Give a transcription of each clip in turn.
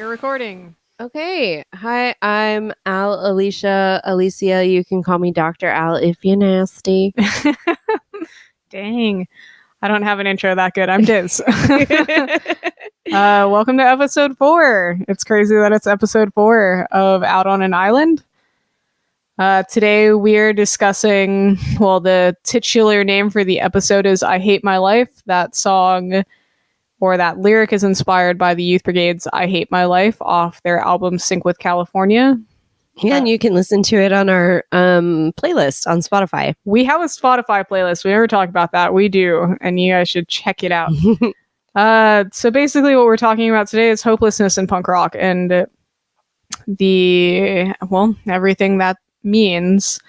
We're recording. Okay. Hi, I'm Alicia. You can call me Dr. Al if you're nasty. Dang. I don't have an intro that good. I'm Diz. Welcome to episode 4. It's crazy that it's episode 4 of Out on an Island. Today we're discussing, the titular name for the episode is I Hate My Life. That song or that lyric is inspired by the Youth Brigade's I Hate My Life off their album Sync with California. Yeah, and you can listen to it on our playlist on Spotify. We have a Spotify playlist. We never talk about that. We do, and you guys should check it out. So basically what we're talking about today is hopelessness in punk rock and everything that means.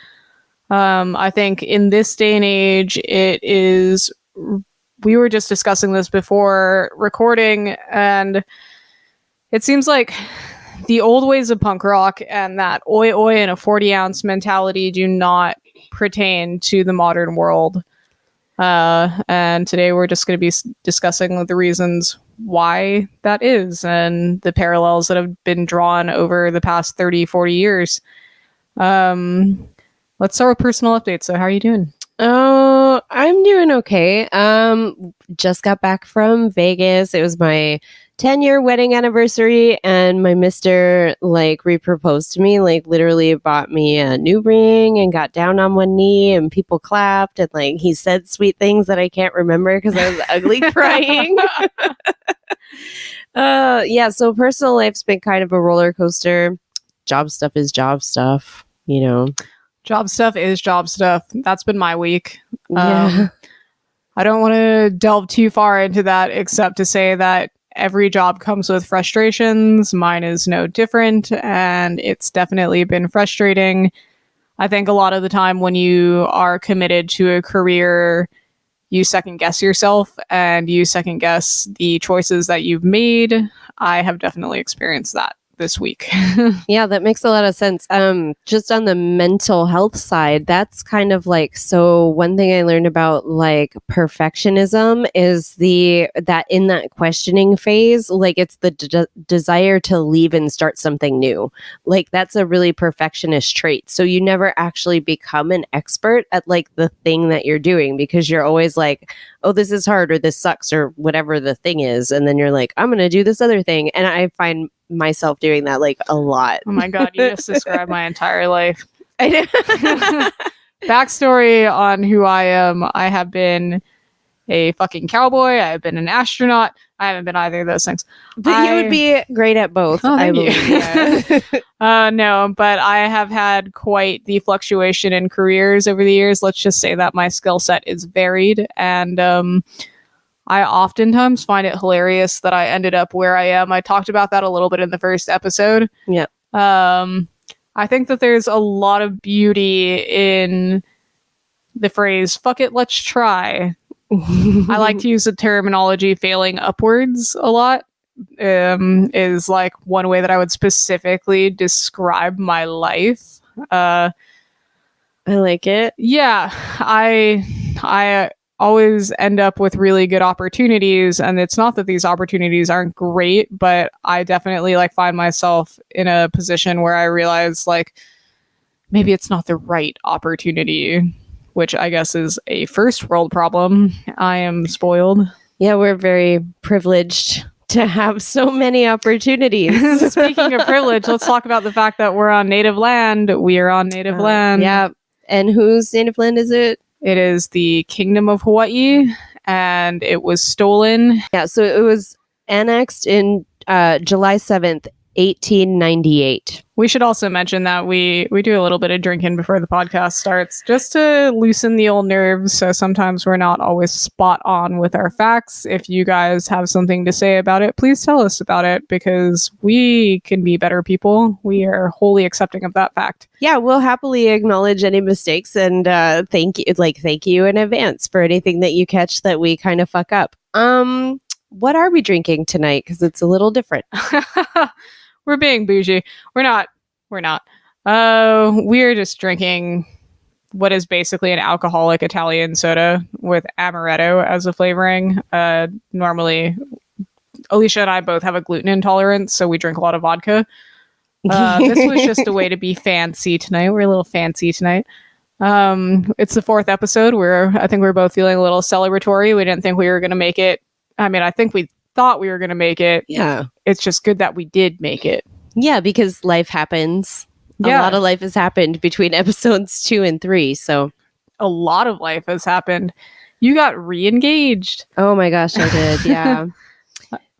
I think in this day and age, it is... We were just discussing this before recording, and it seems like the old ways of punk rock and that oi oi and a 40-ounce mentality do not pertain to the modern world. And today we're just going to be discussing the reasons why that is and the parallels that have been drawn over the past 30, 40 years. Let's start with personal updates. So how are you doing? Oh, I'm doing okay. Just got back from Vegas. It was my 10-year wedding anniversary, and my mister reproposed to me, literally bought me a new ring and got down on one knee, and people clapped, and he said sweet things that I can't remember because I was ugly crying. So personal life's been kind of a roller coaster. Job stuff is job stuff, you know. Job stuff is job stuff. That's been my week. Yeah. I don't want to delve too far into that except to say that every job comes with frustrations. Mine is no different, and it's definitely been frustrating. I think a lot of the time when you are committed to a career, you second guess yourself and you second guess the choices that you've made. I have definitely experienced that this week. Yeah, that makes a lot of sense. Just on the mental health side, that's kind of so one thing I learned about perfectionism is that in that questioning phase, it's the desire to leave and start something new. That's a really perfectionist trait. So you never actually become an expert at the thing that you're doing because you're always oh, this is hard or this sucks or whatever the thing is. And then you're I'm going to do this other thing. And I find myself doing that a lot. Oh my God, you just described my entire life. I know. Backstory on who I am. I have been a fucking cowboy. I have been an astronaut. I haven't been either of those things. But you would be great at both, I believe. Yeah. No, but I have had quite the fluctuation in careers over the years. Let's just say that my skill set is varied, and I oftentimes find it hilarious that I ended up where I am. I talked about that a little bit in the first episode. Yeah. I think that there's a lot of beauty in the phrase, fuck it, let's try. I like to use the terminology failing upwards a lot. Is one way that I would specifically describe my life. I like it. Yeah, I always end up with really good opportunities, and it's not that these opportunities aren't great, but I definitely find myself in a position where I realize maybe it's not the right opportunity, which I guess is a first world problem. I am spoiled. Yeah, we're very privileged to have so many opportunities. Speaking of privilege, let's talk about the fact that we're on native land. We are on native land. Yeah. And whose native land is it? It is the Kingdom of Hawaii, and it was stolen. Yeah, so it was annexed in July 7th, 1898. We should also mention that we do a little bit of drinking before the podcast starts, just to loosen the old nerves, so sometimes we're not always spot on with our facts. If you guys have something to say about it, please tell us about it, because we can be better people. We are wholly accepting of that fact. Yeah, we'll happily acknowledge any mistakes, and thank you in advance for anything that you catch that we kind of fuck up. What are we drinking tonight? Because it's a little different. We're being bougie. We're not. We're just drinking what is basically an alcoholic Italian soda with amaretto as a flavoring. Normally Alicia and I both have a gluten intolerance, so we drink a lot of vodka. This was just a way to be fancy tonight. We're a little fancy tonight. It's the 4th episode where I think we're both feeling a little celebratory. We didn't think we were going to make it. I mean, I think we thought we were going to make it. Yeah. It's just good that we did make it. Yeah, because life happens. Yeah. A lot of life has happened between episodes 2 and 3. So a lot of life has happened. You got re-engaged. Oh my gosh, I did. Yeah.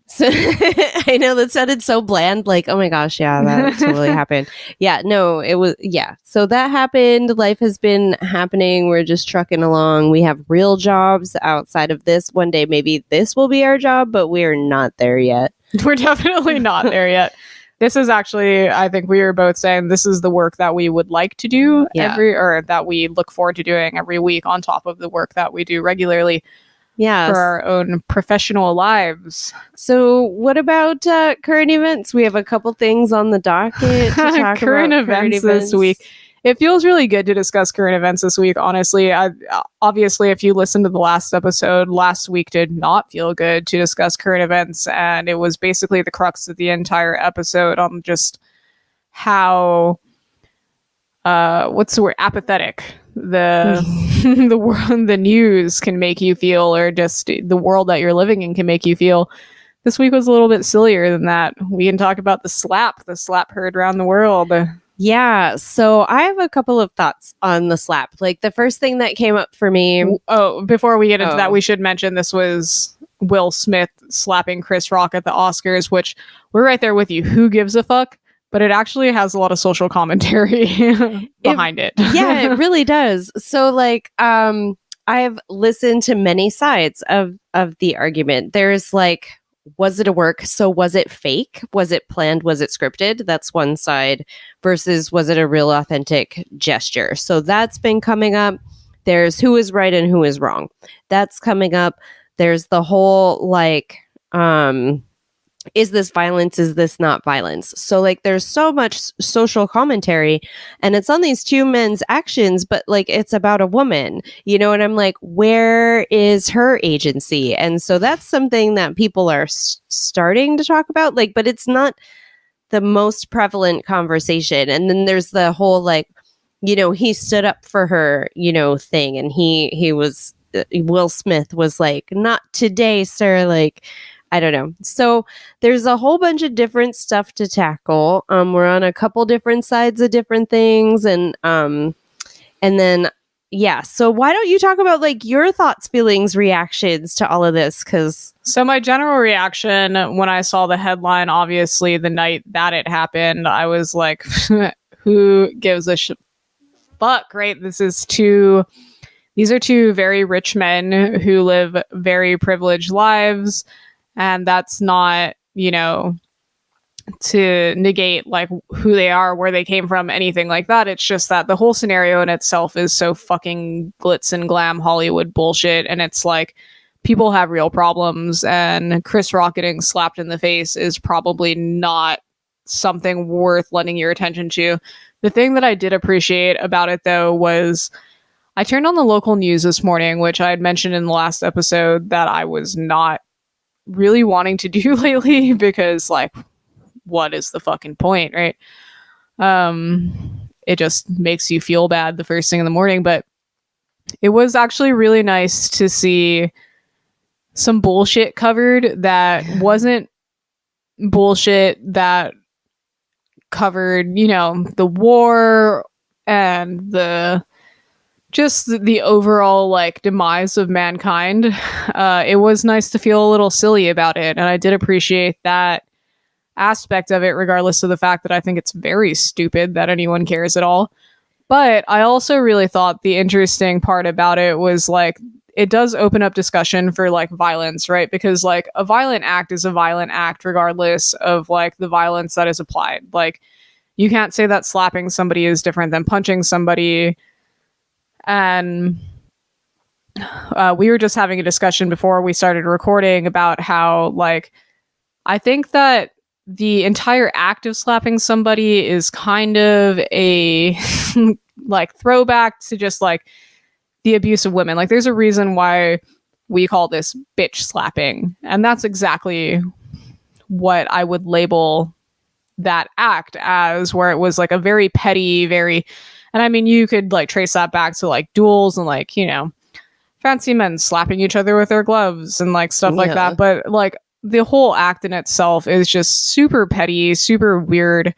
So I know that sounded so bland. Like, oh my gosh, yeah, that totally happened. Yeah, no, it was, yeah. So that happened. Life has been happening. We're just trucking along. We have real jobs outside of this. One day, maybe this will be our job, but we're not there yet. We're definitely not there yet. This is actually, I think we were both saying this is the work that we would like to do or that we look forward to doing every week on top of the work that we do regularly. Yeah, for our own professional lives. So what about current events? We have a couple things on the docket to talk current about events this week. It feels really good to discuss current events this week, honestly. Obviously, if you listened to the last episode, last week did not feel good to discuss current events, and it was basically the crux of the entire episode on just how what's the word, apathetic the world, the news can make you feel, or just the world that you're living in can make you feel. This week was a little bit sillier than that. We can talk about the slap heard around the world. Yeah, so I have a couple of thoughts on the slap. Like the first thing that came up for me. Oh, before we get into that, we should mention this was Will Smith slapping Chris Rock at the Oscars, which we're right there with you. Who gives a fuck? But it actually has a lot of social commentary behind it. Yeah, it really does. So like, I've listened to many sides of the argument. There's like, was it a work? So was it fake? Was it planned? Was it scripted? That's one side versus was it a real authentic gesture? So that's been coming up. There's who is right and who is wrong. That's coming up. There's the whole like, is this violence? Is this not violence? So like there's so much social commentary and it's on these two men's actions, but like it's about a woman, you know, and I'm like, where is her agency? And so that's something that people are starting to talk about, like, but it's not the most prevalent conversation. And then there's the whole like, you know, he stood up for her, you know, thing. And he was, Will Smith was like, not today, sir. Like, I don't know. So there's a whole bunch of different stuff to tackle. We're on a couple different sides of different things. And then, yeah. So why don't you talk about like your thoughts, feelings, reactions to all of this? So my general reaction when I saw the headline, obviously the night that it happened, I was like, who gives a fuck, right? These are two very rich men who live very privileged lives. And that's not, you know, to negate like who they are, where they came from, anything like that. It's just that the whole scenario in itself is so fucking glitz and glam Hollywood bullshit. And it's like people have real problems, and Chris Rock getting slapped in the face is probably not something worth lending your attention to. The thing that I did appreciate about it, though, was I turned on the local news this morning, which I had mentioned in the last episode that I was not really wanting to do lately because like what is the fucking point, right? It just makes you feel bad the first thing in the morning. But it was actually really nice to see some bullshit covered that wasn't bullshit that covered, you know, the war and the overall like demise of mankind. It was nice to feel a little silly about it, and I did appreciate that aspect of it, regardless of the fact that I think it's very stupid that anyone cares at all. But I also really thought the interesting part about it was like it does open up discussion for like violence, right? Because like a violent act is a violent act regardless of like the violence that is applied. Like you can't say that slapping somebody is different than punching somebody. And we were just having a discussion before we started recording about how, like, I think that the entire act of slapping somebody is kind of a, like, throwback to just, like, the abuse of women. Like, there's a reason why we call this bitch slapping. And that's exactly what I would label that act as, where it was like a very petty, and I mean, you could like trace that back to like duels and like, fancy men slapping each other with their gloves and like stuff like that. But like the whole act in itself is just super petty, super weird.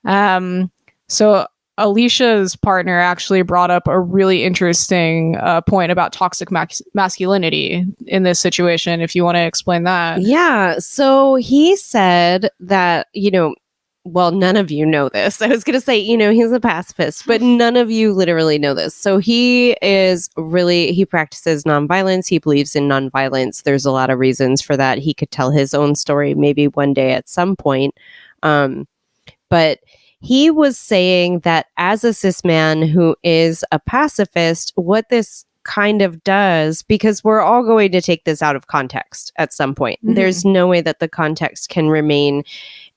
So Alicia's partner actually brought up a really interesting point about toxic masculinity in this situation, if you want to explain that. Yeah. So he said that, well, none of you know this. I was going to say, he's a pacifist, but none of you literally know this. So he practices nonviolence. He believes in nonviolence. There's a lot of reasons for that. He could tell his own story maybe one day at some point. But he was saying that as a cis man who is a pacifist, what this kind of does, because we're all going to take this out of context at some point. Mm-hmm. There's no way that the context can remain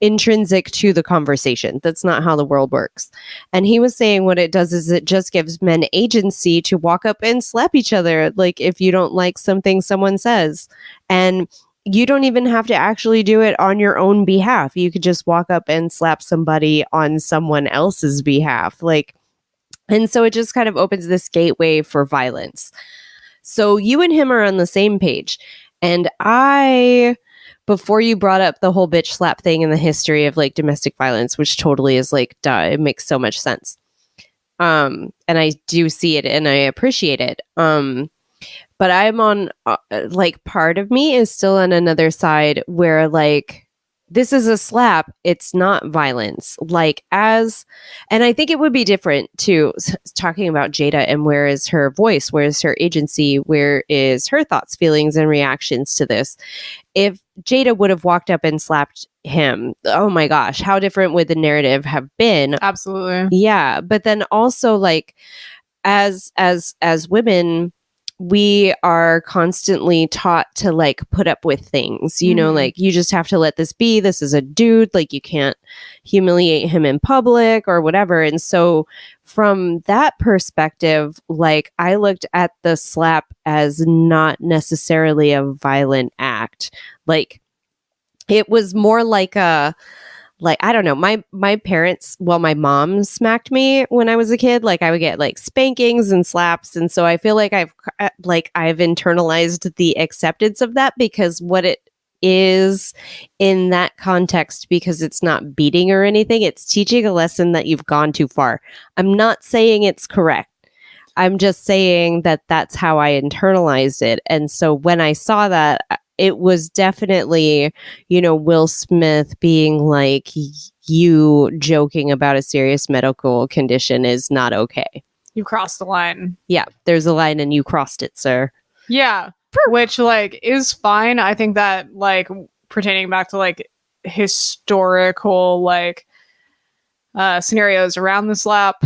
intrinsic to the conversation. That's not how the world works. And he was saying what it does is it just gives men agency to walk up and slap each other, like if you don't like something someone says. And you don't even have to actually do it on your own behalf. You could just walk up and slap somebody on someone else's behalf. And so it just kind of opens this gateway for violence. So you and him are on the same page. And before you brought up the whole bitch slap thing in the history of like domestic violence, which totally is like, duh, it makes so much sense. And I do see it and I appreciate it. But I'm on, part of me is still on another side where like, this is a slap. It's not violence. And I think it would be different too, talking about Jada and where is her voice? Where is her agency? Where is her thoughts, feelings, and reactions to this? If Jada would have walked up and slapped him, oh my gosh, how different would the narrative have been? Absolutely. Yeah. But then also like, as women, we are constantly taught to like put up with things, like you just have to let this be. This is a dude, like you can't humiliate him in public or whatever. And so from that perspective, like I looked at the slap as not necessarily a violent act. Like it was more like I don't know, my parents, my mom smacked me when I was a kid. Like I would get like spankings and slaps. And so I feel like I've internalized the acceptance of that, because what it is in that context, because it's not beating or anything, it's teaching a lesson that you've gone too far. I'm not saying it's correct. I'm just saying that that's how I internalized it. And so when I saw that, it was definitely, Will Smith being like, you joking about a serious medical condition is not okay. You crossed the line. Yeah, there's a line and you crossed it, sir. Yeah, which like is fine. I think that like pertaining back to like historical like scenarios around the slap,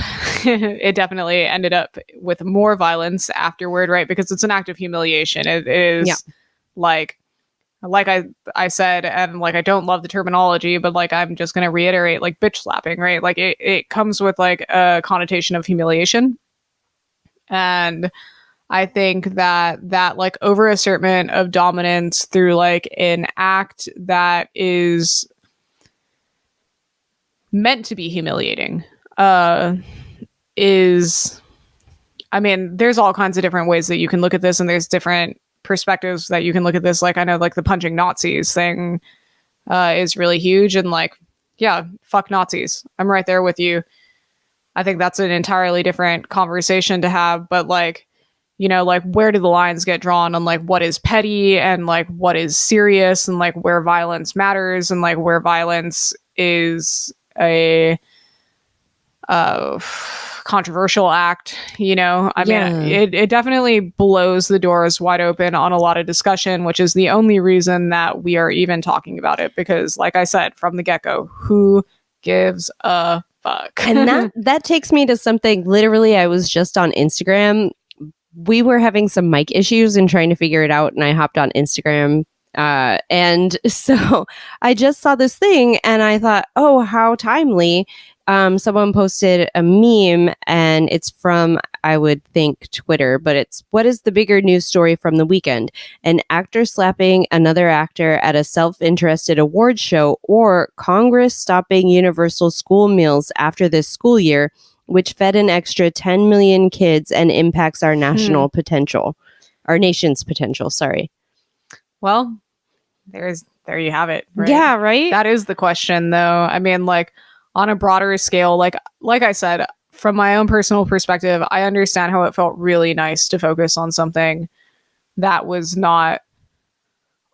it definitely ended up with more violence afterward, right? Because it's an act of humiliation. It is like I said, and like I don't love the terminology, but like I'm just gonna reiterate, like bitch slapping, right? Like it comes with like a connotation of humiliation. And I think that like over-assertment of dominance through like an act that is meant to be humiliating is, I mean, there's all kinds of different ways that you can look at this, and there's different perspectives that you can look at this. Like I know like the punching Nazis thing is really huge, and like, yeah, fuck Nazis. I'm right there with you. I think that's an entirely different conversation to have, but like, like where do the lines get drawn on like what is petty and like what is serious, and like where violence matters, and like where violence is a controversial act, I mean, it definitely blows the doors wide open on a lot of discussion, which is the only reason that we are even talking about it. Because like I said, from the get-go, who gives a fuck? And that takes me to something, literally, I was just on Instagram. We were having some mic issues and trying to figure it out. And I hopped on Instagram And so I just saw this thing and I thought, oh, how timely. Someone posted a meme and it's from, I would think, Twitter, but it's, what is the bigger news story from the weekend? An actor slapping another actor at a self-interested award show, or Congress stopping universal school meals after this school year, which fed an extra 10 million kids and impacts our national potential, our nation's potential, sorry. Well, there you have it. Right? Yeah, right? That is the question, though. I mean, like, on a broader scale, like I said, from my own personal perspective, I understand how it felt really nice to focus on something that was not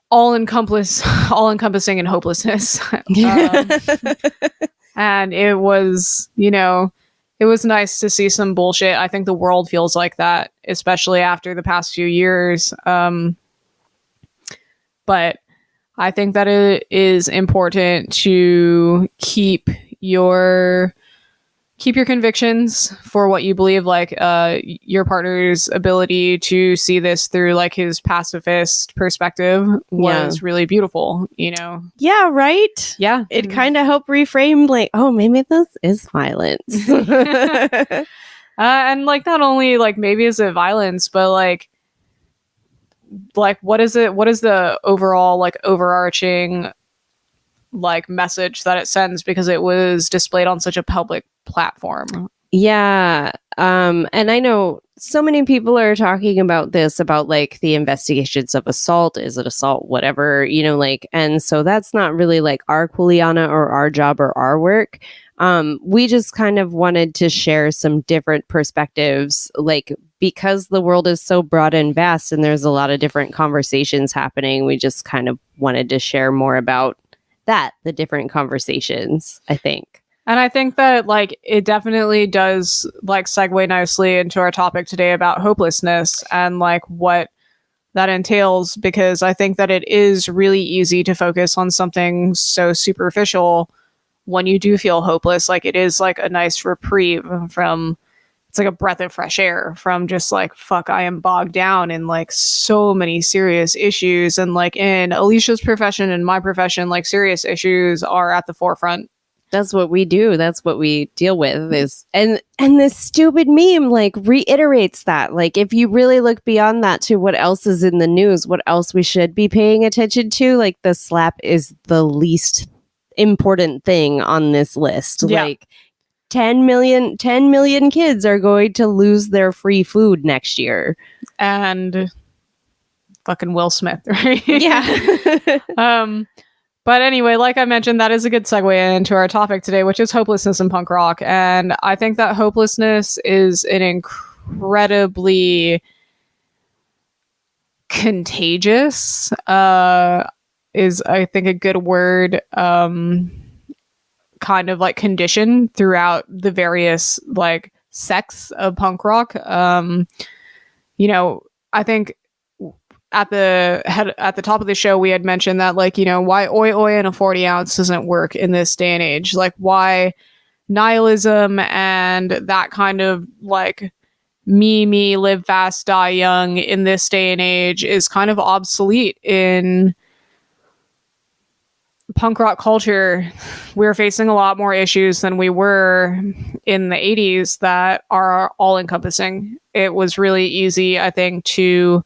all encompassing in hopelessness. And it was, it was nice to see some bullshit. I think the world feels like that, especially after the past few years. But I think that it is important to keep your convictions for what you believe, like your partner's ability to see this through like his pacifist perspective was really beautiful, Yeah, right? Yeah. It kind of helped reframe like, oh, maybe this is violence. And like not only like maybe is it violence, but like what is the overall like overarching like message that it sends, because it was displayed on such a public platform. Yeah. And I know so many people are talking about this, about like the investigations of assault. Is it assault? Whatever, like, and so that's not really like our Kuliana or our job or our work. We just kind of wanted to share some different perspectives, like, because the world is so broad and vast and there's a lot of different conversations happening. We just kind of wanted to share more about the different conversations, I think. And I think that like it definitely does like segue nicely into our topic today about hopelessness and like what that entails, because I think that it is really easy to focus on something so superficial when you do feel hopeless. Like it is like a nice reprieve from, it's like a breath of fresh air from just like, fuck, I am bogged down in like so many serious issues. And like in Alicia's profession and my profession, like serious issues are at the forefront. That's what we do. That's what we deal with is, and this stupid meme like reiterates that. Like if you really look beyond that to what else is in the news, what else we should be paying attention to, like the slap is the least important thing on this list. Yeah. Like 10 million kids are going to lose their free food next year. And fucking Will Smith, right? Yeah. But anyway, like I mentioned, that is a good segue into our topic today, which is hopelessness in punk rock. And I think that hopelessness is an incredibly contagious, is I think a good word, kind of like condition throughout the various like sects of punk rock. I think at the top of the show we had mentioned that like, why oi oi in a 40 ounce doesn't work in this day and age, like why nihilism and that kind of like me live fast die young in this day and age is kind of obsolete in punk rock culture. We're facing a lot more issues than we were in the 80s that are all encompassing. It was really easy, I think, to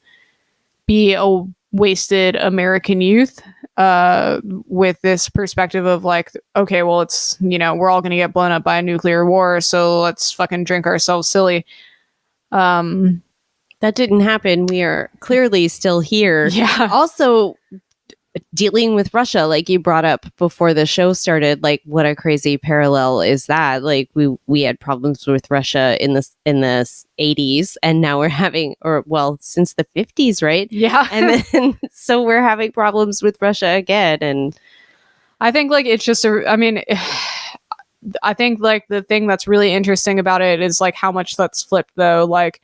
be a wasted American youth with this perspective of like, okay, well, it's, we're all going to get blown up by a nuclear war, so let's fucking drink ourselves silly. That didn't happen. We are clearly still here. Yeah. Also, dealing with Russia, like you brought up before the show started, like what a crazy parallel is that? Like we had problems with Russia in the 80s, and now we're having, or well, since the 50s, right? Yeah. And then so we're having problems with Russia again. And I think like it's just I think like the thing that's really interesting about it is like how much that's flipped though. Like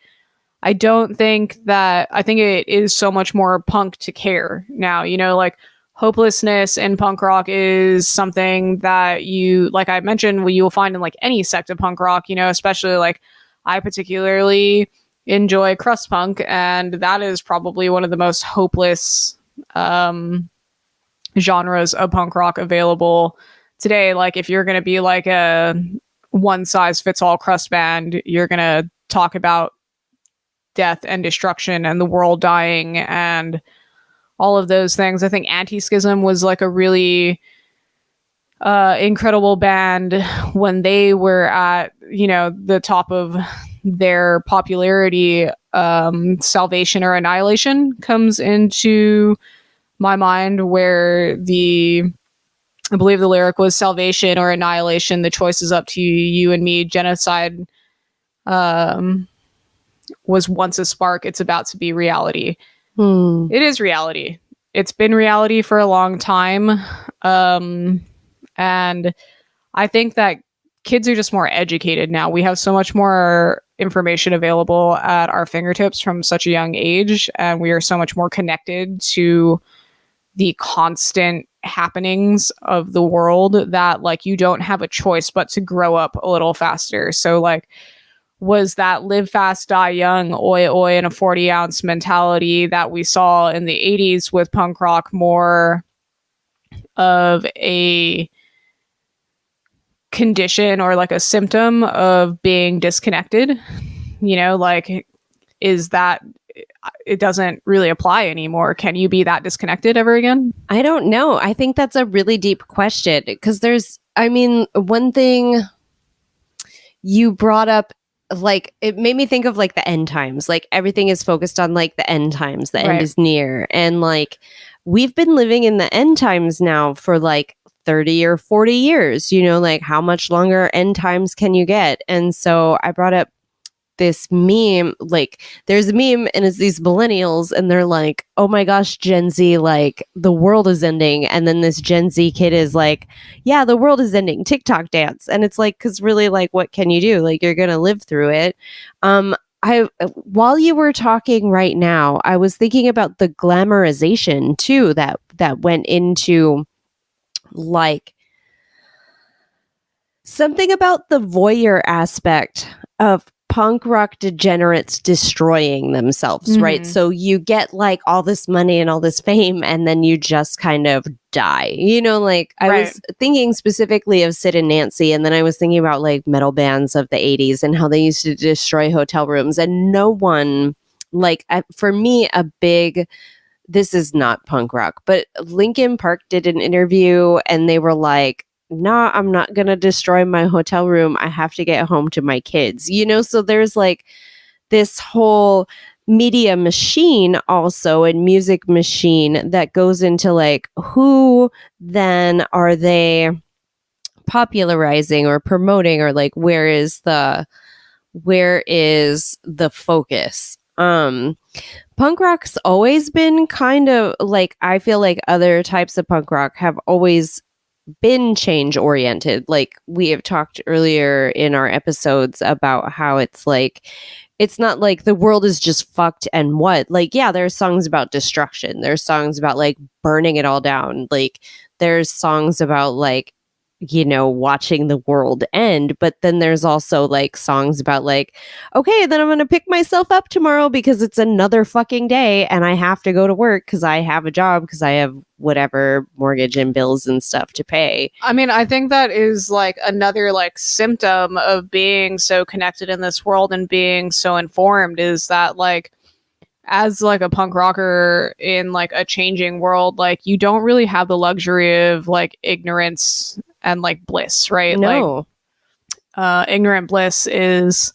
I think it is so much more punk to care now, like hopelessness in punk rock is something that you, like I mentioned, you'll find in like any sect of punk rock, especially like I particularly enjoy crust punk, and that is probably one of the most hopeless genres of punk rock available today. Like if you're going to be like a one size fits all crust band, you're going to talk about death and destruction and the world dying and all of those things. I think Anti-Schism was like a really incredible band when they were at, you know, the top of their popularity. Salvation or Annihilation comes into my mind, where I believe the lyric was salvation or annihilation, the choice is up to you and me. Genocide was once a spark, it's about to be reality. It is reality. It's been reality for a long time. And I think that kids are just more educated now. We have so much more information available at our fingertips from such a young age, and we are so much more connected to the constant happenings of the world that like you don't have a choice but to grow up a little faster. So like, was that live fast, die young, oi oi, and a 40-ounce mentality that we saw in the 80s with punk rock more of a condition or like a symptom of being disconnected? You know, like, is that, it doesn't really apply anymore. Can you be that disconnected ever again? I don't know. I think that's a really deep question, because one thing you brought up, like, it made me think of like the end times. Like everything is focused on like the end times. The end is near. And like, we've been living in the end times now for like 30 or 40 years, you know, like how much longer end times can you get? And so I brought up this meme, like there's a meme and it's these millennials and they're like, oh my gosh, Gen Z, like the world is ending. And then this Gen Z kid is like, yeah, the world is ending, TikTok dance. And it's like, cause really like, what can you do? Like, you're going to live through it. While you were talking right now, I was thinking about the glamorization too, that went into like something about the voyeur aspect of punk rock degenerates destroying themselves, right? So you get like all this money and all this fame, and then you just kind of die. You know, like I was thinking specifically of Sid and Nancy, and then I was thinking about like metal bands of the 80s and how they used to destroy hotel rooms, and no one, like, for me, this is not punk rock, but Linkin Park did an interview and they were like, nah, I'm not going to destroy my hotel room. I have to get home to my kids, you know? So there's like this whole media machine also, and music machine that goes into like, who then are they popularizing or promoting, or like, where is the focus? Punk rock's always been kind of like, I feel like other types of punk rock have always been change oriented. Like we have talked earlier in our episodes about how it's like, it's not like the world is just fucked and what, like, yeah, there's songs about destruction, there's songs about like burning it all down, like there's songs about like, you know, watching the world end, but then there's also like songs about like, okay, then I'm gonna pick myself up tomorrow because it's another fucking day and I have to go to work because I have a job, because I have whatever mortgage and bills and stuff to pay. I mean, I think that is like another like symptom of being so connected in this world and being so informed, is that like, as like a punk rocker in like a changing world, like you don't really have the luxury of like ignorance and like bliss, right? No. Like ignorant bliss is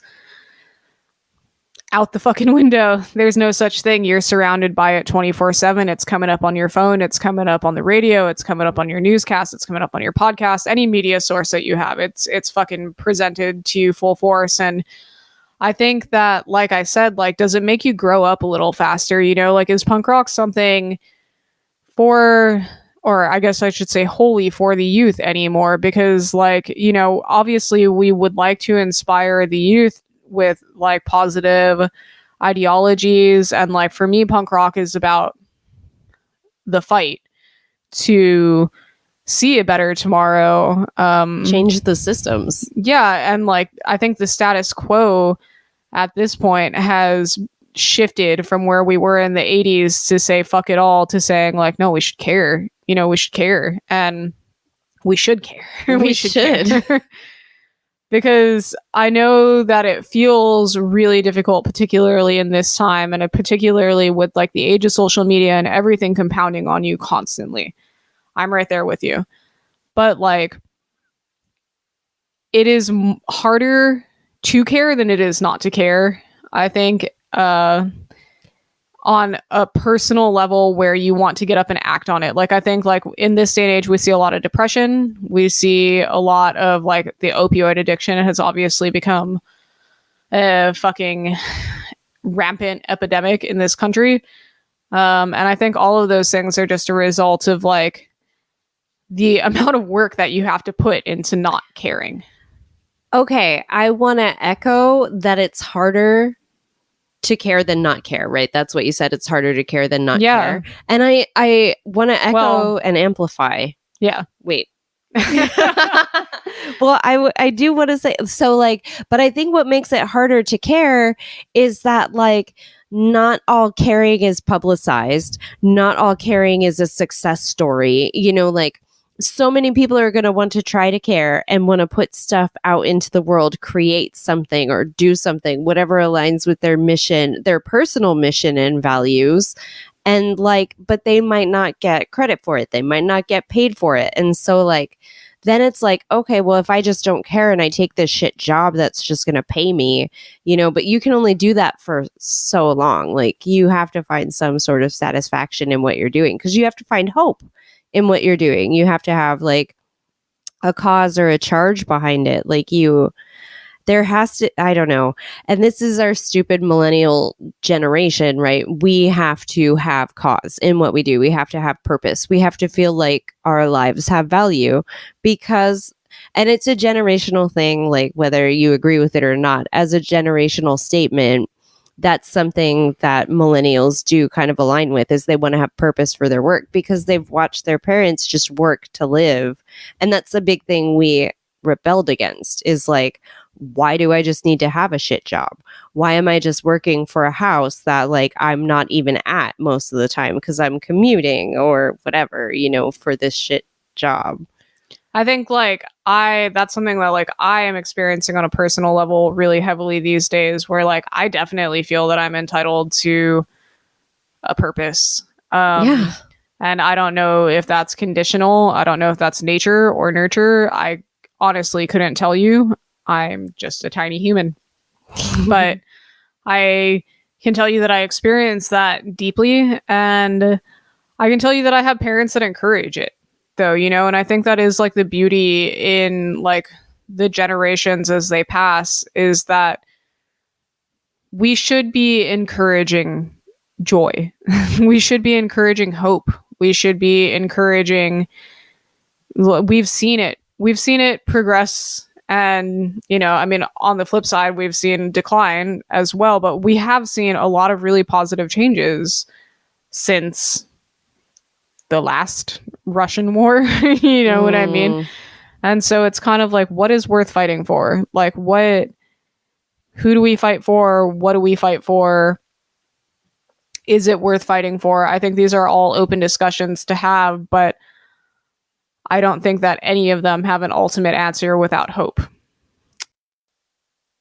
out the fucking window. There's no such thing. You're surrounded by it 24/7. It's coming up on your phone, it's coming up on the radio, it's coming up on your newscast, it's coming up on your podcast, any media source that you have, it's fucking presented to you full force. And I think that, like I said, like, does it make you grow up a little faster? You know, like, is punk rock something for, or I guess I should say wholly for the youth anymore? Because, like, you know, obviously we would like to inspire the youth with like positive ideologies. And like, for me, punk rock is about the fight to see a better tomorrow. Change the systems. Yeah. And like, I think the status quo at this point has shifted from where we were in the 80s to say fuck it all to saying like, no, we should care. We should care. And we should care. We should. Care. Because I know that it feels really difficult, particularly in this time, and particularly with like the age of social media and everything compounding on you constantly. I'm right there with you. But like, it is harder to care than it is not to care. I think on a personal level where you want to get up and act on it. Like, I think like in this day and age, we see a lot of depression. We see a lot of like the opioid addiction has obviously become a fucking rampant epidemic in this country. And I think all of those things are just a result of like the amount of work that you have to put into not caring. Okay, I want to echo that it's harder to care than not care, right? That's what you said. It's harder to care than not care. And I want to echo and amplify. Yeah. Wait. Well, I do want to say, so like, but I think what makes it harder to care is that like, not all caring is publicized. Not all caring is a success story. Like, so many people are going to want to try to care and want to put stuff out into the world, create something or do something, whatever aligns with their mission, their personal mission and values. And like, but they might not get credit for it. They might not get paid for it. And so like, then it's like, okay, well, if I just don't care and I take this shit job that's just going to pay me, but you can only do that for so long. Like, you have to find some sort of satisfaction in what you're doing, because you have to find hope in what you're doing. You have to have like a cause or a charge behind it. Like there has to, I don't know. And this is our stupid millennial generation, right? We have to have cause in what we do. We have to have purpose. We have to feel like our lives have value, because, and it's a generational thing, like whether you agree with it or not, as a generational statement, that's something that millennials do kind of align with, is they want to have purpose for their work because they've watched their parents just work to live. And that's the big thing we rebelled against, is like, why do I just need to have a shit job? Why am I just working for a house that like I'm not even at most of the time because I'm commuting or whatever, for this shit job? I think like that's something that like I am experiencing on a personal level really heavily these days, where like I definitely feel that I'm entitled to a purpose. Yeah. And I don't know if that's conditional. I don't know if that's nature or nurture. I honestly couldn't tell you. I'm just a tiny human. But I can tell you that I experience that deeply, and I can tell you that I have parents that encourage it, though, and I think that is like the beauty in like the generations as they pass, is that we should be encouraging joy. We should be encouraging hope. We should be encouraging, we've seen it progress. And, I mean, on the flip side, we've seen decline as well, but we have seen a lot of really positive changes since the last Russian war. You know what I mean? And so it's kind of like, what is worth fighting for? Like, who do we fight for? What do we fight for? Is it worth fighting for? I think these are all open discussions to have, but I don't think that any of them have an ultimate answer without hope.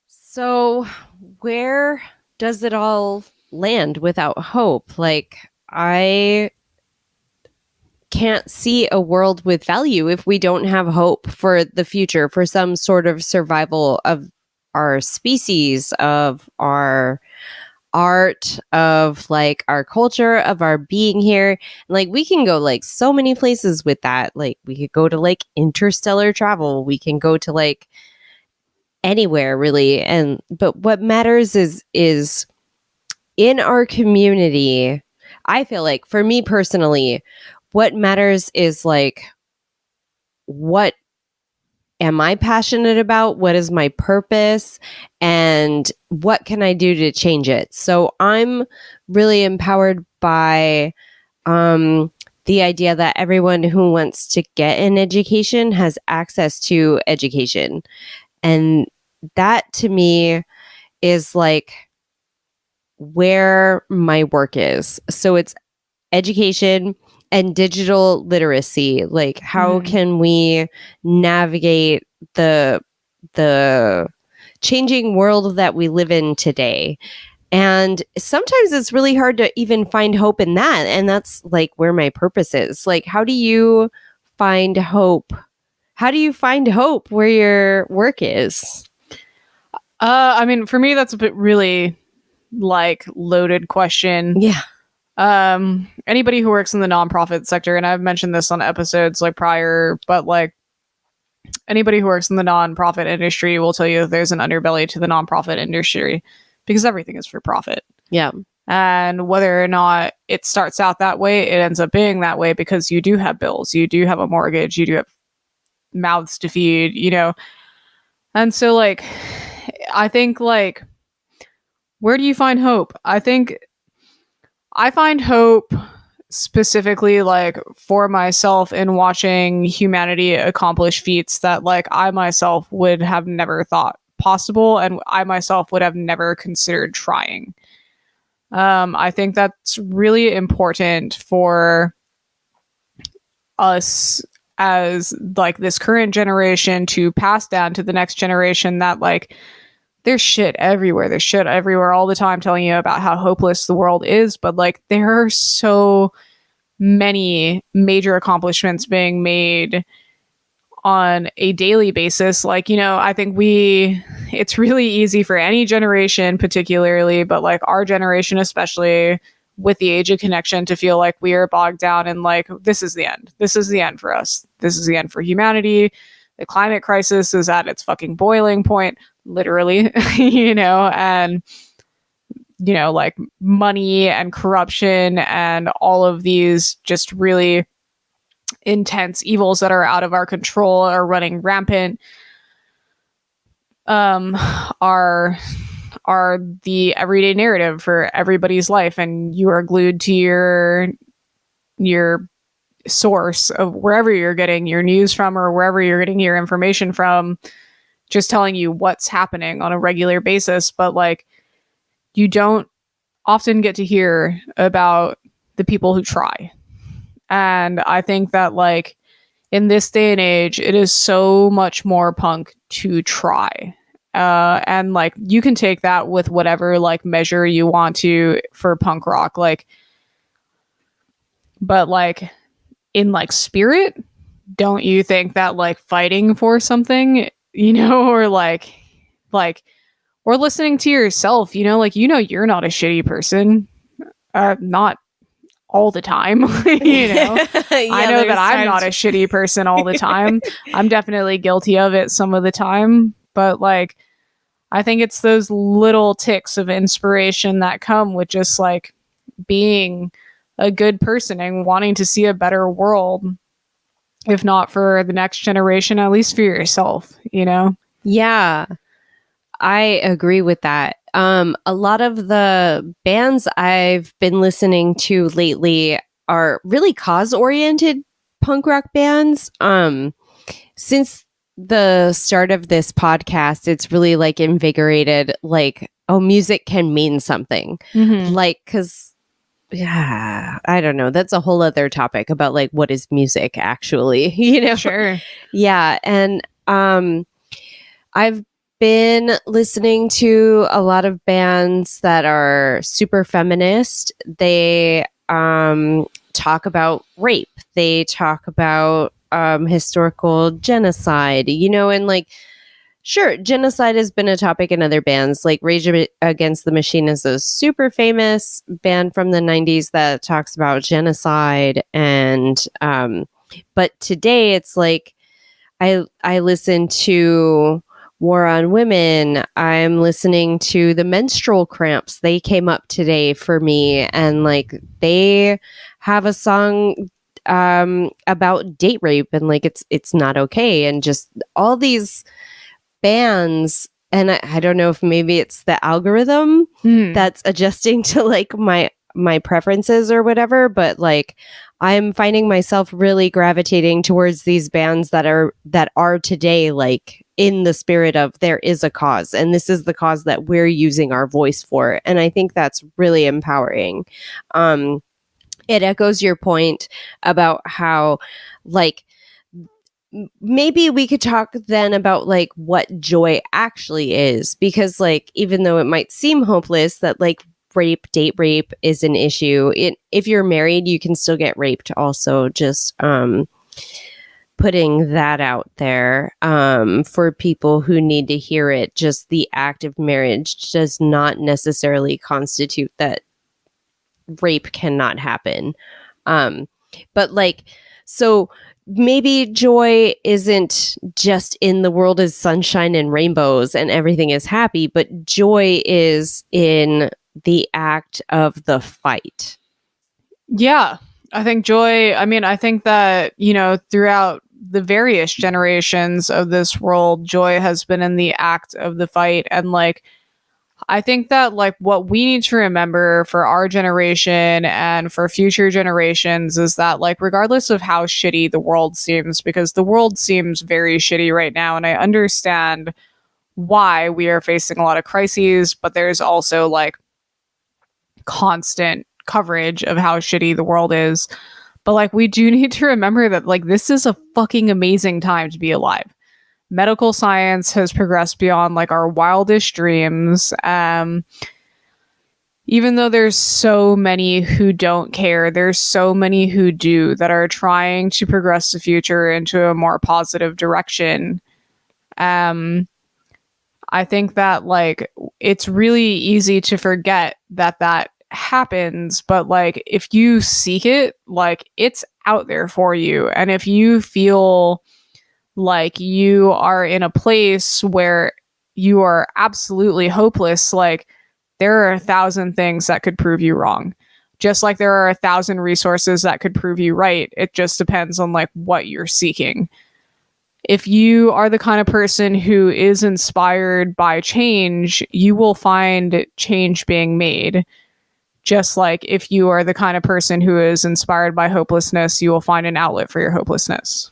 So where does it all land without hope? Like, I can't see a world with value if we don't have hope for the future, for some sort of survival of our species, of our art, of like our culture, of our being here. Like, we can go like so many places with that. Like, we could go to like interstellar travel. We can go to like anywhere really. But what matters is in our community. I feel like, for me personally, what matters is like, what am I passionate about? What is my purpose? And what can I do to change it? So I'm really empowered by the idea that everyone who wants to get an education has access to education. And that to me is like where my work is. So it's education and digital literacy. Like, how can we navigate the changing world that we live in today? And sometimes it's really hard to even find hope in that. And that's like where my purpose is. Like, how do you find hope? How do you find hope where your work is? I mean, for me, that's a bit really like loaded question. Yeah. Anybody who works in the nonprofit sector, and I've mentioned this on episodes like prior, but like anybody who works in the nonprofit industry will tell you that there's an underbelly to the nonprofit industry because everything is for profit. Yeah. And whether or not it starts out that way, it ends up being that way because you do have bills, you do have a mortgage, you do have mouths to feed, you know. And so like I think like where do you find hope? I think I find hope specifically like for myself in watching humanity accomplish feats that like I myself would have never thought possible and I myself would have never considered trying. I think that's really important for us as like this current generation to pass down to the next generation that like there's shit everywhere. There's shit everywhere all the time telling you about how hopeless the world is. But like there are so many major accomplishments being made on a daily basis. Like, you know, I think it's really easy for any generation particularly, but like our generation especially with the age of connection to feel like we are bogged down and like, this is the end. This is the end for us. This is the end for humanity. The climate crisis is at its fucking boiling point, literally, you know, and, you know, like money and corruption and all of these just really intense evils that are out of our control are running rampant, are the everyday narrative for everybody's life. And you are glued to your source of wherever you're getting your news from or wherever you're getting your information from, just telling you what's happening on a regular basis. But like, you don't often get to hear about the people who try. And I think that like in this day and age, it is so much more punk to try. And like you can take that with whatever like measure you want to for punk rock, like, but like in like spirit, don't you think that like fighting for something, you know, or like or listening to yourself, you know, like, you know, you're not a shitty person, not all the time, you know. Yeah, I know that I'm not a shitty person all the time. I'm definitely guilty of it some of the time, but like I think it's those little ticks of inspiration that come with just like being a good person and wanting to see a better world, if not for the next generation, at least for yourself, you know? Yeah, I agree with that. A lot of the bands I've been listening to lately are really cause-oriented punk rock bands. Since the start of this podcast, it's really like invigorated, like, oh, music can mean something. Like, because, yeah, I don't know. That's a whole other topic about like, what is music actually, you know? Sure. Yeah. And I've been listening to a lot of bands that are super feminist. They talk about rape. They talk about historical genocide, you know, and like, sure, genocide has been a topic in other bands. Like Rage Against the Machine is a super famous band from the 90s that talks about genocide. And but today it's like I listen to War on Women. I'm listening to the Menstrual Cramps. They came up today for me, and like they have a song about date rape, and like it's not okay, and just all these bands. And I don't know if maybe it's the algorithm that's adjusting to like my preferences or whatever, but like I'm finding myself really gravitating towards these bands that are today like in the spirit of there is a cause, and this is the cause that we're using our voice for. And I think that's really empowering. It echoes your point about how, like, maybe we could talk then about like what joy actually is, because like even though it might seem hopeless that like date rape is an issue, if you're married you can still get raped also, just putting that out there for people who need to hear it. Just the act of marriage does not necessarily constitute that rape cannot happen. But like, so maybe joy isn't just in the world is sunshine and rainbows and everything is happy, but joy is in the act of the fight. Yeah. I think joy, I mean, I think that, you know, throughout the various generations of this world, joy has been in the act of the fight. And like, I think that like what we need to remember for our generation and for future generations is that like regardless of how shitty the world seems, because the world seems very shitty right now, and I understand why we are facing a lot of crises, but there's also like constant coverage of how shitty the world is. But like we do need to remember that like this is a fucking amazing time to be alive. Medical science has progressed beyond like our wildest dreams. Even though there's so many who don't care, there's so many who do, that are trying to progress the future into a more positive direction. I think that like it's really easy to forget that that happens, but like if you seek it, like it's out there for you. And if you feel like you are in a place where you are absolutely hopeless, like there are 1,000 things that could prove you wrong. Just like there are 1,000 resources that could prove you right. It just depends on like what you're seeking. If you are the kind of person who is inspired by change, you will find change being made. Just like if you are the kind of person who is inspired by hopelessness, you will find an outlet for your hopelessness.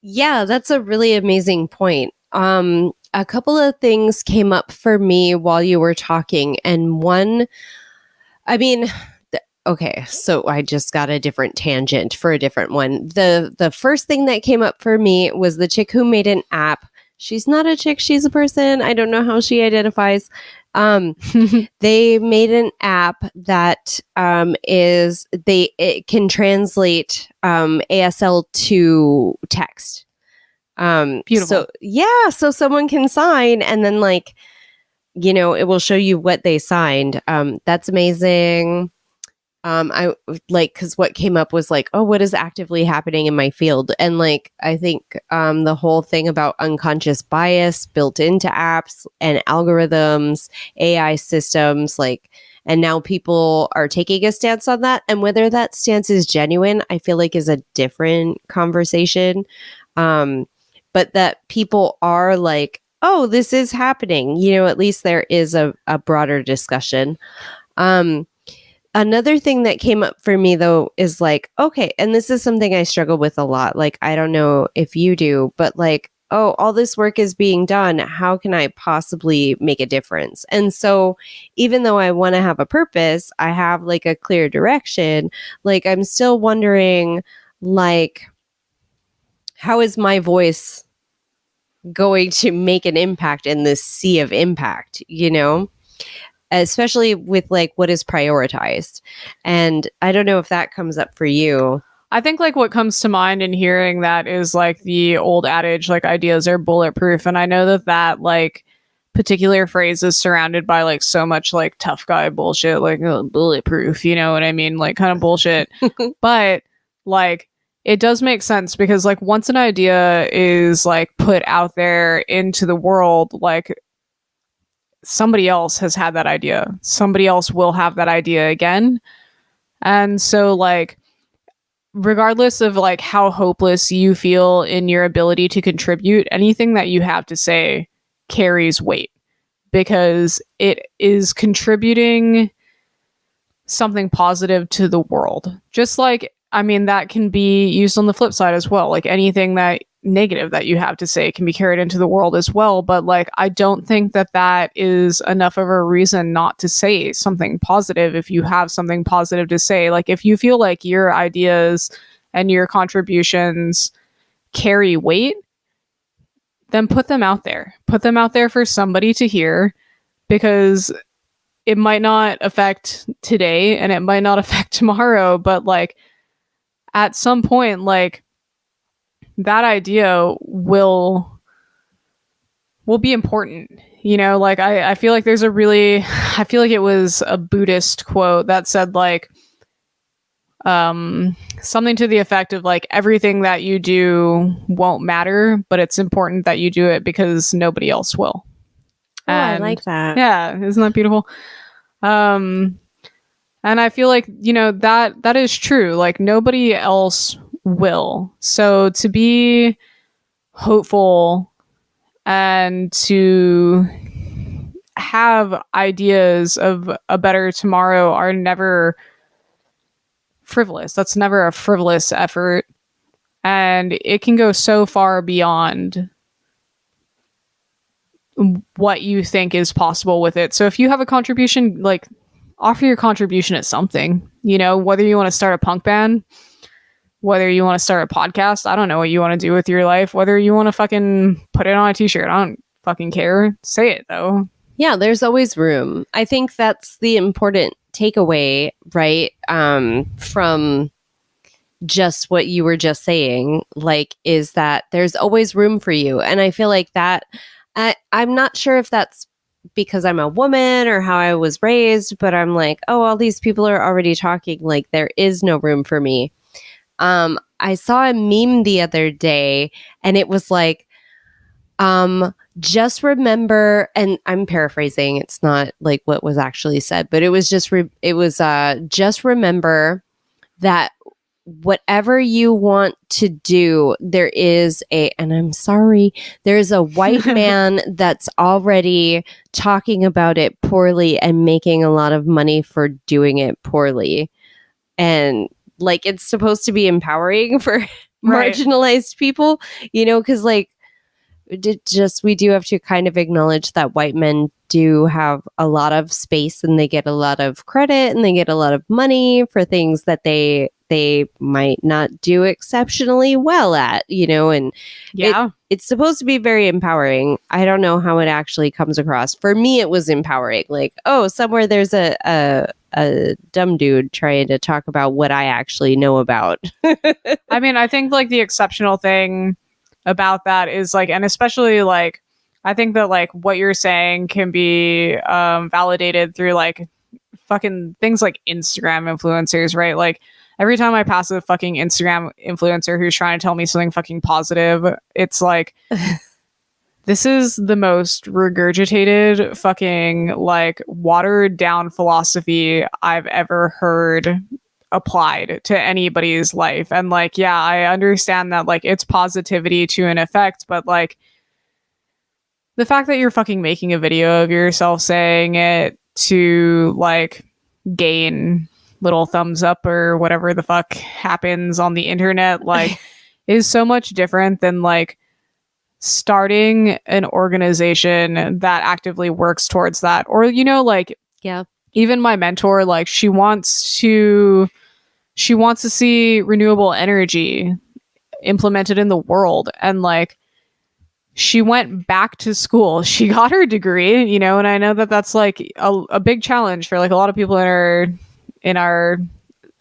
Yeah, that's a really amazing point. A couple of things came up for me while you were talking, and one, I mean, okay, so I just got a different tangent for a different one. The first thing that came up for me was the chick who made an app. She's not a chick, she's a person. I don't know how she identifies. They made an app that it can translate ASL to text. Beautiful. So yeah, so someone can sign and then like, you know, it will show you what they signed. That's amazing. I like, because what came up was like, oh, what is actively happening in my field? And like, I think the whole thing about unconscious bias built into apps and algorithms, AI systems, like, and now people are taking a stance on that. And whether that stance is genuine, I feel like is a different conversation. But that people are like, oh, this is happening. You know, at least there is a broader discussion. Another thing that came up for me, though, is like, okay, and this is something I struggle with a lot. Like, I don't know if you do, but like, oh, all this work is being done. How can I possibly make a difference? And so even though I want to have a purpose, I have like a clear direction, like I'm still wondering, like, how is my voice going to make an impact in this sea of impact, you know? Especially with like what is prioritized. And I don't know if that comes up for you. I think like what comes to mind in hearing that is like the old adage, like ideas are bulletproof. And I know that that like particular phrase is surrounded by like so much like tough guy bullshit, like bulletproof, you know what I mean? Like kind of bullshit. But like it does make sense because like once an idea is like put out there into the world, like somebody else has had that idea. Somebody else will have that idea again. And so like regardless of like how hopeless you feel in your ability to contribute, anything that you have to say carries weight because it is contributing something positive to the world. Just like, I mean, that can be used on the flip side as well. Like anything that negative that you have to say can be carried into the world as well. But like, I don't think that that is enough of a reason not to say something positive if you have something positive to say. Like, if you feel like your ideas and your contributions carry weight, then put them out there. Put them out there for somebody to hear, because it might not affect today and it might not affect tomorrow, but like at some point, like that idea will be important. You know, like I feel like there's a really, I feel like it was a Buddhist quote that said like something to the effect of like, everything that you do won't matter, but it's important that you do it because nobody else will. Oh, I like that. Yeah, isn't that beautiful? And I feel like, you know, that is true. Like, nobody else will. So to be hopeful and to have ideas of a better tomorrow are never frivolous. That's never a frivolous effort. And it can go so far beyond what you think is possible with it. So if you have a contribution, like, offer your contribution at something, you know, whether you want to start a punk band, whether you want to start a podcast, I don't know what you want to do with your life, whether you want to fucking put it on a t-shirt, I don't fucking care. Say it though. Yeah, there's always room. I think that's the important takeaway, right? From just what you were just saying, like, is that there's always room for you. And I feel like that, I'm not sure if that's because I'm a woman or how I was raised, but I'm like, oh, all these people are already talking, like there is no room for me. I saw a meme the other day and it was like, just remember, and I'm paraphrasing, it's not like what was actually said, but it was just just remember that whatever you want to do, there is and I'm sorry, there's a white man that's already talking about it poorly and making a lot of money for doing it poorly. And like, it's supposed to be empowering for Right. marginalized people, you know, because like, we do have to kind of acknowledge that white men do have a lot of space and they get a lot of credit and they get a lot of money for things that they might not do exceptionally well at, you know, and yeah, it's supposed to be very empowering. I don't know how it actually comes across. For me, it was empowering. Like, oh, somewhere there's a dumb dude trying to talk about what I actually know about. I mean, I think like the exceptional thing about that is like, and especially like, I think that like what you're saying can be validated through like fucking things like Instagram influencers, right? Like, every time I pass a fucking Instagram influencer who's trying to tell me something fucking positive, it's like, this is the most regurgitated fucking like watered down philosophy I've ever heard applied to anybody's life. And like, yeah, I understand that like it's positivity to an effect, but like the fact that you're fucking making a video of yourself saying it to like gain little thumbs up or whatever the fuck happens on the internet, like is so much different than like starting an organization that actively works towards that. Or, you know, like, yeah, even my mentor, like she wants to see renewable energy implemented in the world, and like she went back to school, she got her degree, you know, and I know that that's like a big challenge for like a lot of people in our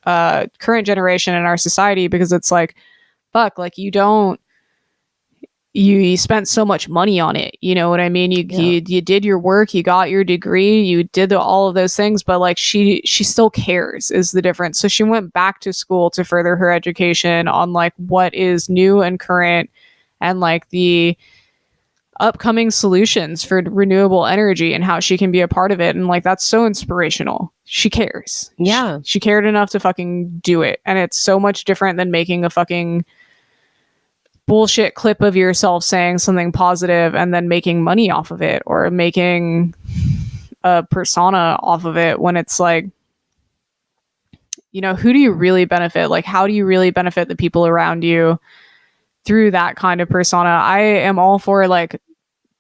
current generation in our society, because it's like, fuck, like you spent so much money on it, you know what I mean? You did your work, you got your degree, you did all of those things, but like she still cares is the difference. So she went back to school to further her education on like what is new and current and like the upcoming solutions for renewable energy and how she can be a part of it. And like, that's so inspirational. She cares. Yeah. She cared enough to fucking do it. And it's so much different than making a fucking bullshit clip of yourself saying something positive and then making money off of it, or making a persona off of it, when it's like, you know, who do you really benefit? Like, how do you really benefit the people around you? through that kind of persona. I am all for like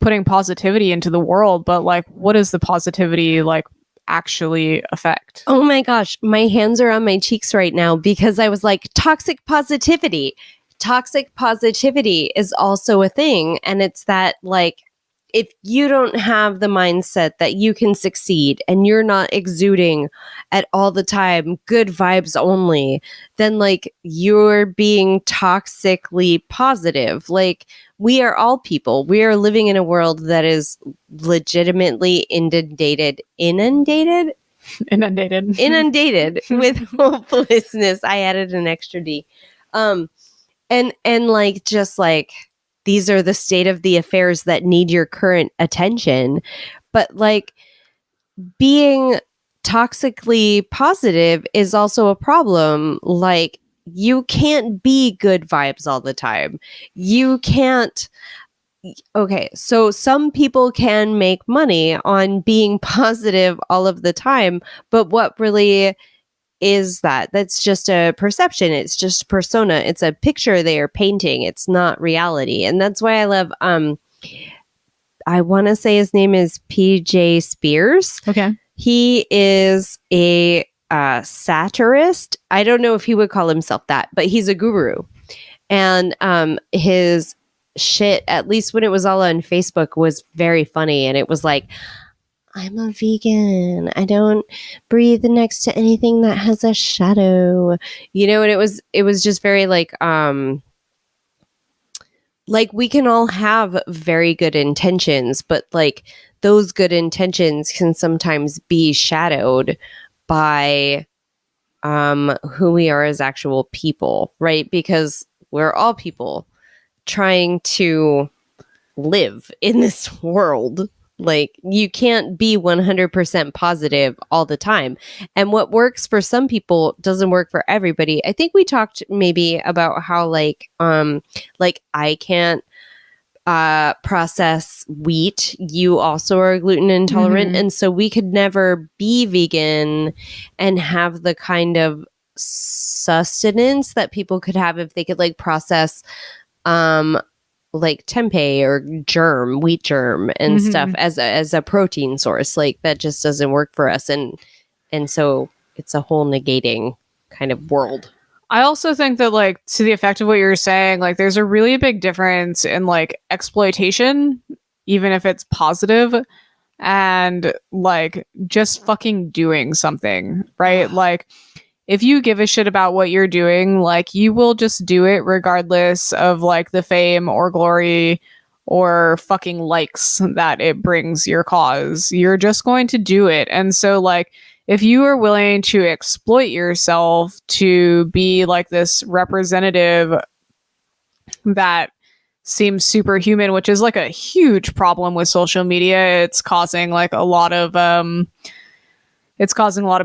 putting positivity into the world, but like what does the positivity like actually affect? Oh my gosh, my hands are on my cheeks right now because I was like, toxic positivity. Toxic positivity is also a thing. And it's that, like, if you don't have the mindset that you can succeed and you're not exuding at all the time good vibes only, then like you're being toxically positive. Like, we are all people. We are living in a world that is legitimately inundated with hopelessness. I added an extra D. And like, just like, these are the state of the affairs that need your current attention. But like, being toxically positive is also a problem. Like, you can't be good vibes all the time. You can't. Okay, so some people can make money on being positive all of the time, but what really is that? That's just a perception. It's just a persona. It's a picture they are painting. It's not reality. And that's why I love I want to say his name is PJ Spears. Okay. He is a satirist. I don't know if he would call himself that, but he's a guru. And his shit, at least when it was all on Facebook, was very funny. And it was like, I'm a vegan. I don't breathe next to anything that has a shadow. You know, and it was just very like we can all have very good intentions, but like those good intentions can sometimes be shadowed by who we are as actual people, right? Because we're all people trying to live in this world. Like, you can't be 100% positive all the time. And what works for some people doesn't work for everybody. I think we talked maybe about how like I can't process wheat. You also are gluten intolerant. Mm-hmm. And so we could never be vegan and have the kind of sustenance that people could have if they could like process like tempeh or wheat germ and stuff as a protein source. Like, that just doesn't work for us. And so it's a whole negating kind of world. I also think that, like, to the effect of what you're saying, like, there's a really big difference in like exploitation, even if it's positive, and like just fucking doing something, right? Like, if you give a shit about what you're doing, like, you will just do it regardless of like the fame or glory or fucking likes that it brings your cause. You're just going to do it. And so like, if you are willing to exploit yourself to be like this representative that seems superhuman, which is like a huge problem with social media, it's causing like a lot of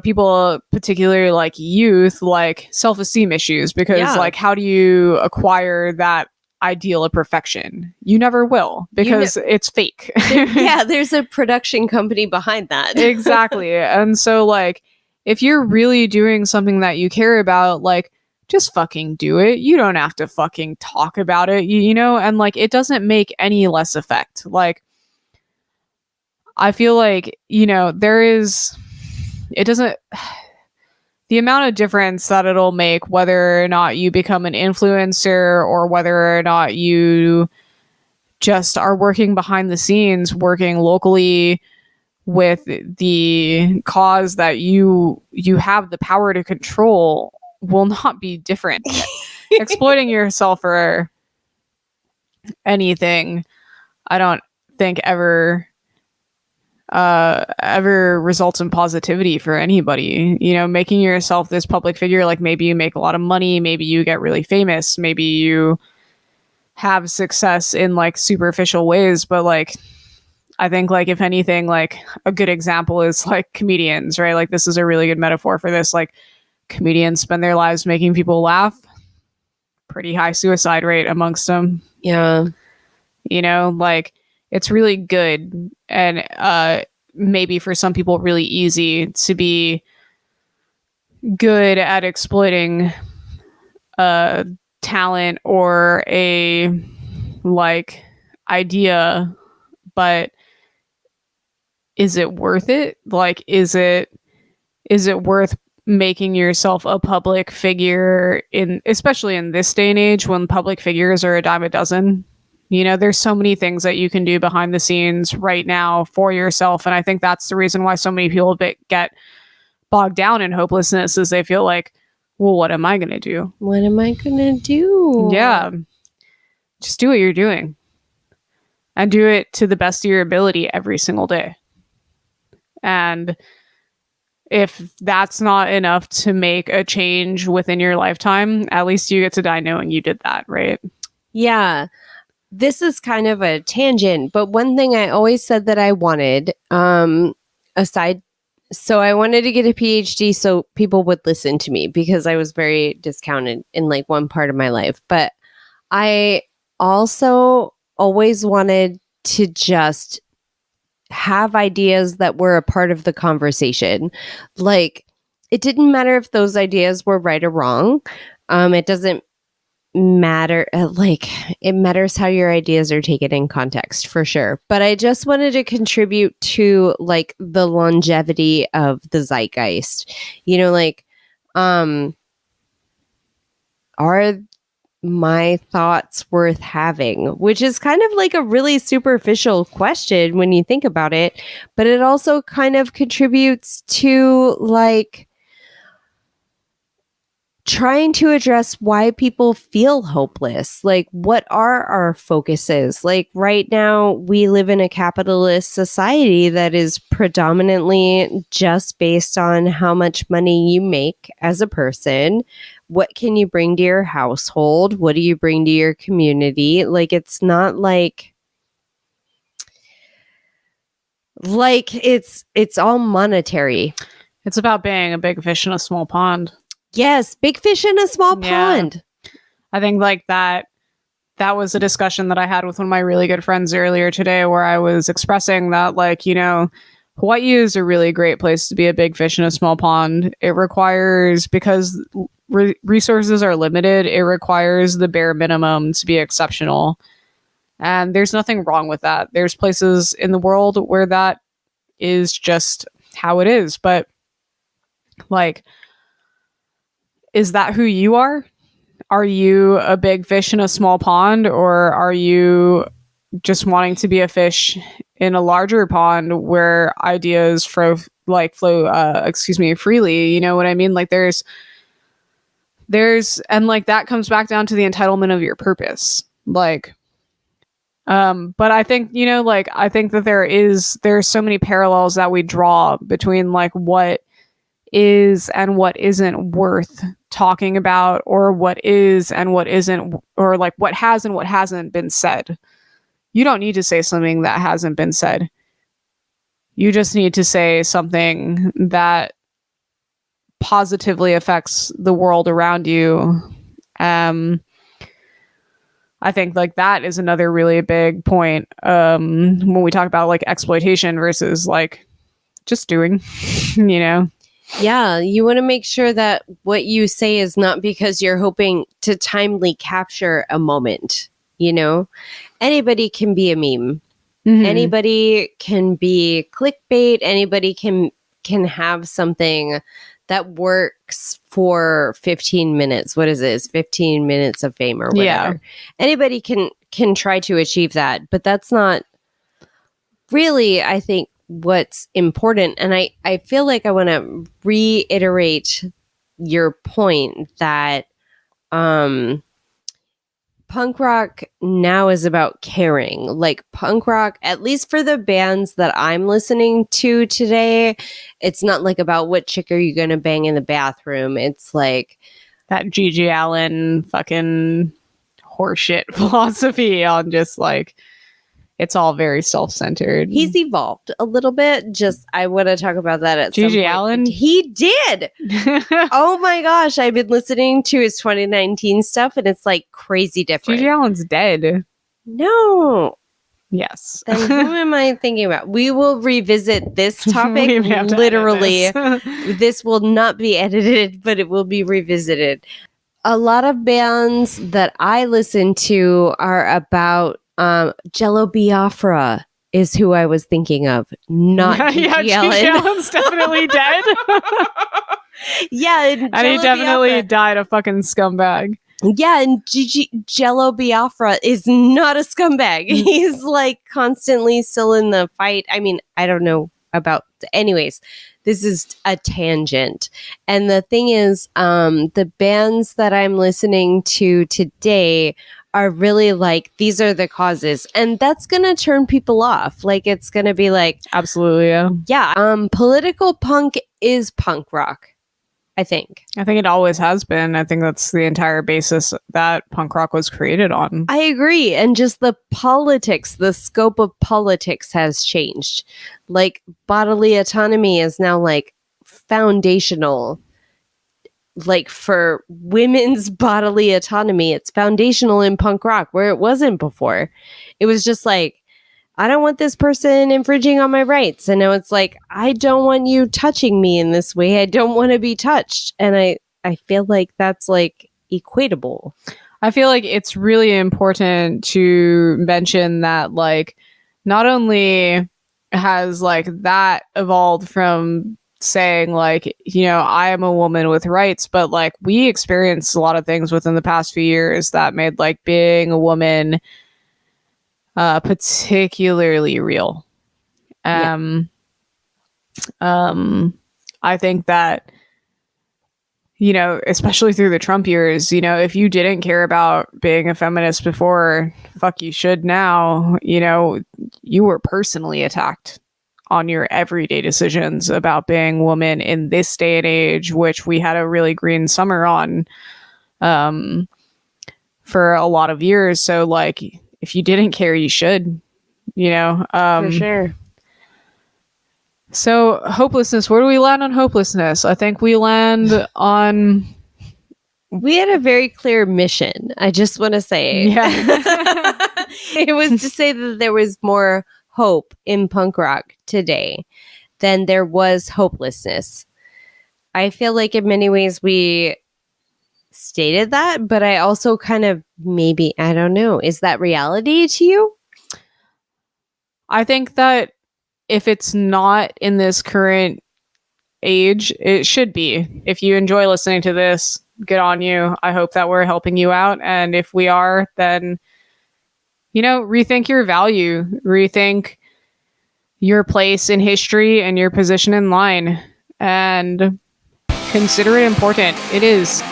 people, particularly like youth, like self-esteem issues, because like, how do you acquire that ideal of perfection? You never will, because it's fake. Yeah, there's a production company behind that. Exactly. And so like, if you're really doing something that you care about, like, just fucking do it. You don't have to fucking talk about it, you know? And like, it doesn't make any less effect. Like, I feel like, you know, it doesn't, the amount of difference that it'll make whether or not you become an influencer or whether or not you just are working behind the scenes, working locally with the cause that you have the power to control, will not be different. Exploiting yourself for anything, I don't think ever results in positivity for anybody. You know, making yourself this public figure, like, maybe you make a lot of money, maybe you get really famous, maybe you have success in like superficial ways, but like, I think like, if anything, like a good example is like comedians, right? Like, this is a really good metaphor for this. Like, comedians spend their lives making people laugh. Pretty high suicide rate amongst them. Yeah. You know, like, it's really good, and maybe for some people really easy to be good at exploiting talent or a like idea, but is it worth it? Like, is it worth making yourself a public figure especially in this day and age when public figures are a dime a dozen? You know, there's so many things that you can do behind the scenes right now for yourself. And I think that's the reason why so many people get bogged down in hopelessness, is they feel like, well, what am I going to do? What am I going to do? Yeah. Just do what you're doing. And do it to the best of your ability every single day. And if that's not enough to make a change within your lifetime, at least you get to die knowing you did that, right? Yeah. This is kind of a tangent, but one thing I always said that I wanted, so I wanted to get a PhD so people would listen to me, because I was very discounted in like one part of my life. But I also always wanted to just have ideas that were a part of the conversation. Like, it didn't matter if those ideas were right or wrong. It doesn't matter. Like, it matters how your ideas are taken in context, for sure. But I just wanted to contribute to like the longevity of the zeitgeist. You know, like, are my thoughts worth having? Which is kind of like a really superficial question when you think about it, but it also kind of contributes to like trying to address why people feel hopeless. Like, what are our focuses? Like, right now, we live in a capitalist society that is predominantly just based on how much money you make as a person. What can you bring to your household? What do you bring to your community? Like, it's not like it's all monetary. It's about being a big fish in a small pond. Yes, big fish in a small pond. I think like that was a discussion that I had with one of my really good friends earlier today, where I was expressing that, like, you know, Hawaii is a really great place to be a big fish in a small pond. It requires, because resources are limited, it requires the bare minimum to be exceptional. And there's nothing wrong with that. There's places in the world where that is just how it is. But like, is that who you are? Are you a big fish in a small pond, or are you just wanting to be a fish in a larger pond where ideas flow freely? You know what I mean? Like, there's and like that comes back down to the entitlement of your purpose. Like, but I think, you know, like, I think that there's so many parallels that we draw between like what is and what isn't worth talking about, or what is and what isn't, or like what has and what hasn't been said. You don't need to say something that hasn't been said. You just need to say something that positively affects the world around you. I think like that is another really big point when we talk about like exploitation versus like just doing, you know? Yeah, you want to make sure that what you say is not because you're hoping to timely capture a moment, you know? Anybody can be a meme. Mm-hmm. Anybody can be clickbait. Anybody can have something that works for 15 minutes. What is this? 15 minutes of fame or whatever. Yeah. Anybody can try to achieve that, but that's not really, I think, what's important. And I feel like I want to reiterate your point that punk rock now is about caring. Like, punk rock, at least for the bands that I'm listening to today, it's not like about what chick are you going to bang in the bathroom. It's like that G.G. Allen fucking horseshit philosophy on just like, it's all very self-centered. He's evolved a little bit. Just, I want to talk about that at some point. G.G. Allen? He did! Oh my gosh, I've been listening to his 2019 stuff, and it's like crazy different. G.G. Allen's dead. No. Yes. Then who am I thinking about? We will revisit this topic. Literally. This will not be edited, but it will be revisited. A lot of bands that I listen to are about Jello Biafra is who I was thinking of, not Yeah, Gigi Gigi Allen. Allen's definitely dead. Yeah, and he definitely died a fucking scumbag. Yeah, and Jello Biafra is not a scumbag. He's like constantly still in the fight. I mean, I don't know about. Anyways, this is a tangent. And the thing is, the bands that I'm listening to today are really like, these are the causes. And that's going to turn people off. Like, it's going to be like, absolutely, yeah. Yeah, political punk is punk rock. I think it always has been. I think that's the entire basis that punk rock was created on. I agree. And just the politics, the scope of politics has changed. Like bodily autonomy is now like foundational. Like for women's bodily autonomy, it's foundational in punk rock where it wasn't before. It was just like, I don't want this person infringing on my rights. And now it's like, I don't want you touching me in this way. I don't want to be touched. And I feel like that's like equatable. I feel like it's really important to mention that like not only has like that evolved from saying like, you know, I am a woman with rights, but like we experienced a lot of things within the past few years that made like being a woman particularly real. I think that, you know, especially through the Trump years, you know, if you didn't care about being a feminist before, fuck, you should now. You know, you were personally attacked on your everyday decisions about being a woman in this day and age, which we had a really green summer on for a lot of years. So like, if you didn't care, you should, you know. For sure. So hopelessness, where do we land on hopelessness? I think we land on... We had a very clear mission, I just want to say. Yeah. It was to say that there was more hope in punk rock today than there was hopelessness. I feel like in many ways we stated that, but I also kind of maybe, I don't know, is that reality to you? I think that if it's not in this current age, it should be. If you enjoy listening to this, good on you. I hope that we're helping you out. And if we are, then, you know, rethink your value, rethink your place in history and your position in line, and consider it important. It is.